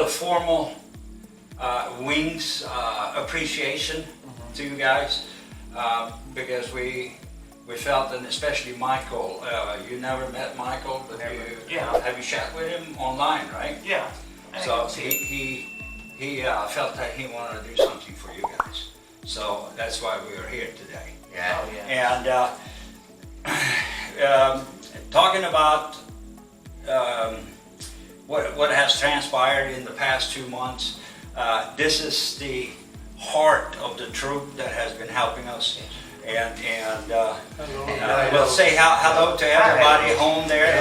formal wings appreciation to you guys because we felt, and especially Michael, you never met Michael, but have you chat with him online, right? Yeah. So he felt that he wanted to do something for you guys. So that's why we are here today. Yeah. Oh, yeah. And talking about what has transpired in the past 2 months, this is the heart of the troop that has been helping us. And we'll say hello to everybody home there.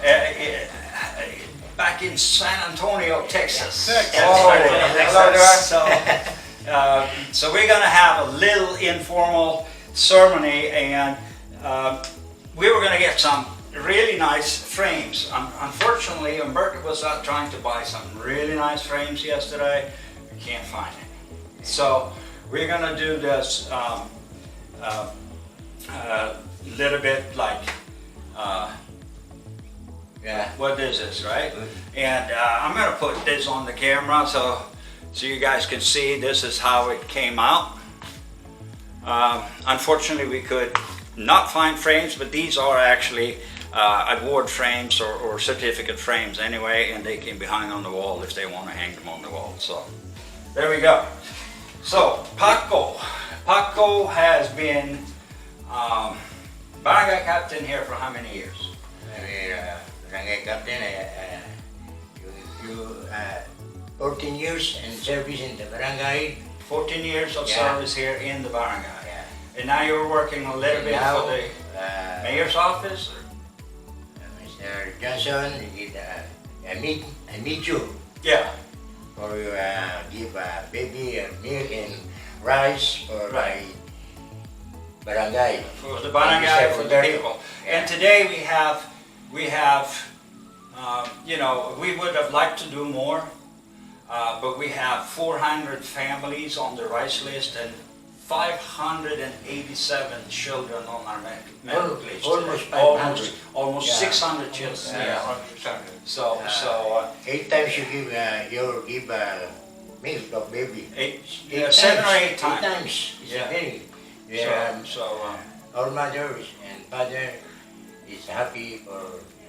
And back in San Antonio, Texas. So we're going to have a little informal ceremony, and we were going to get some really nice frames. Unfortunately, Umberto was out trying to buy some really nice frames yesterday. We can't find it. So we're going to do this little bit like what is this, right? And I'm going to put this on the camera so you guys can see this is how it came out. Unfortunately, we could not find frames, but these are actually award frames or certificate frames anyway, and they can be hung on the wall if they want to hang them on the wall. So there we go. So Paco has been barangay captain here for how many years? Barangay captain, 14 years in service in the barangay. 14 years of service here in the barangay. Yeah. And now you're working a little bit now, for the mayor's office? Mr. Johnson, I meet you Yeah. for give baby milk and rice for Right. my barangay. For the barangay, for the people. And today we have you know, we would have liked to do more, but we have 400 families on the rice list and 587 children on our medical list. Almost 500. Almost Yeah. 600 children. Yeah. So 8 times you give milk of baby. 7 or 8 times. 8 times. It's Yeah. very. Our mothers and father is happy for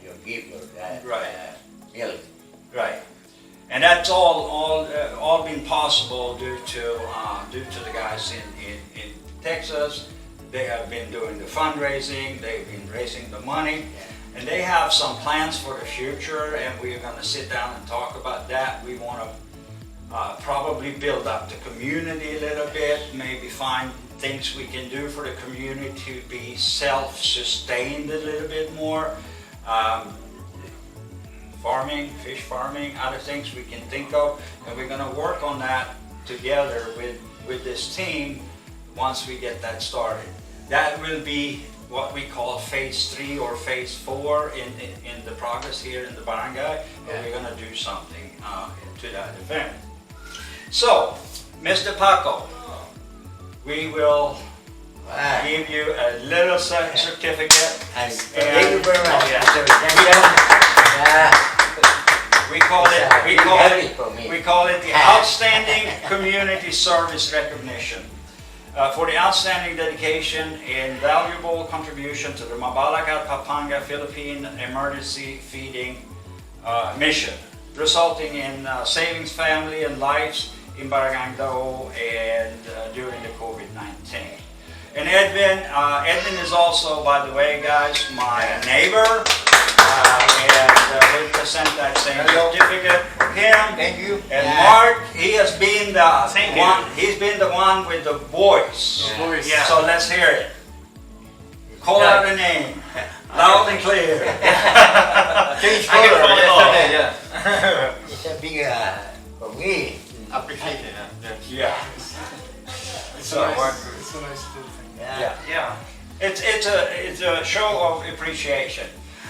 your gift of that milk. Right, and that's all been possible due to the guys in Texas. They have been doing the fundraising. They've been raising the money, and they have some plans for the future. And we're going to sit down and talk about that. We want to probably build up the community a little bit. Maybe find things we can do for the community to be self-sustained a little bit more. Farming, fish farming, other things we can think of, and we're going to work on that together with this team once we get that started. That will be what we call phase 3 or phase 4 in the progress here in the barangay, but we're going to do something to that event. So, Mr. Paco, we will give you a little certificate. And thank you very much. We call it the Outstanding Community Service Recognition for the outstanding dedication and valuable contribution to the Mabalacat Pampanga Philippine Emergency Feeding Mission, resulting in savings family and lives in Barangay Dao and during the COVID-19. And Edwin is also, by the way, guys, my neighbor. And we present that same certificate for him. Thank you. And Mark, he has been the one. He's been the one with the voice. Yeah. So let's hear it. Call out the name, loud and clear. Change I can color follow it all. yesterday, It's a big for me. Appreciate it. Yeah. So It's a nice little thing. yeah. Yeah. It's a show of appreciation,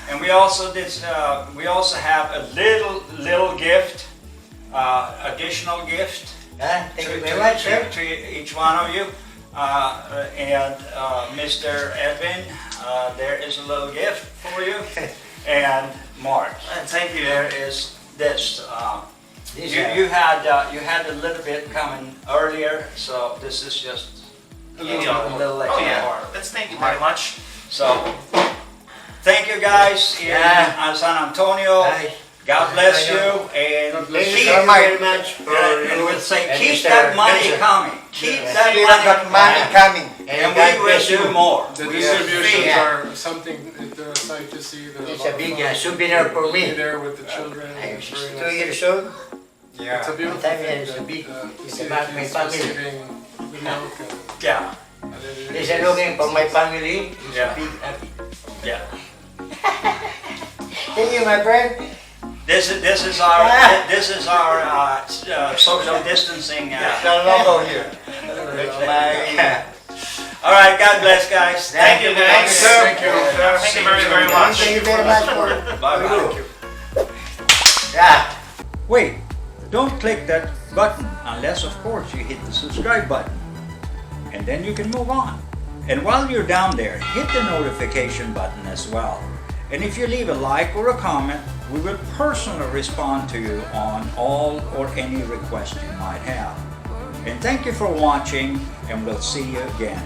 and we also have a little gift, additional gift Thank you very much, sir. to each one of you, and Mr. Edwin, there is a little gift for you, and Mark, Thank you. there is this. This, You had a little bit coming earlier, so this is just a little Oh extra yeah, part. thank you very much. So, thank you guys in San Antonio. Hi. God bless you, and God bless Thank keep, you very much for and we'll say, and keep Mr. that money Benson. coming. Keep Yeah. that Still got money money coming. and God we will bless do you. more. The We will distributions feed. are something that sight to see. They're It's lot a of big fun. souvenir for Be me. there with the children. I'm It's very 2 nice. years old. Yeah. It's a beautiful Time thing is that, big. to It's see the about my kids family. receiving the milk Yeah, and then it This is- is looking for my family. It's Yeah. a big happy. yeah. Thank you, my friend. This is our social distancing. The logo here. All right, God bless, guys. Thank you, guys. Thank you. Thank you very, very much. Thank you very much for. Bye bye. Yeah. Wait, don't click that button unless, of course, you hit the subscribe button. And then you can move on. And while you're down there, hit the notification button as well. And if you leave a like or a comment, we will personally respond to you on all or any request you might have. And thank you for watching, and we'll see you again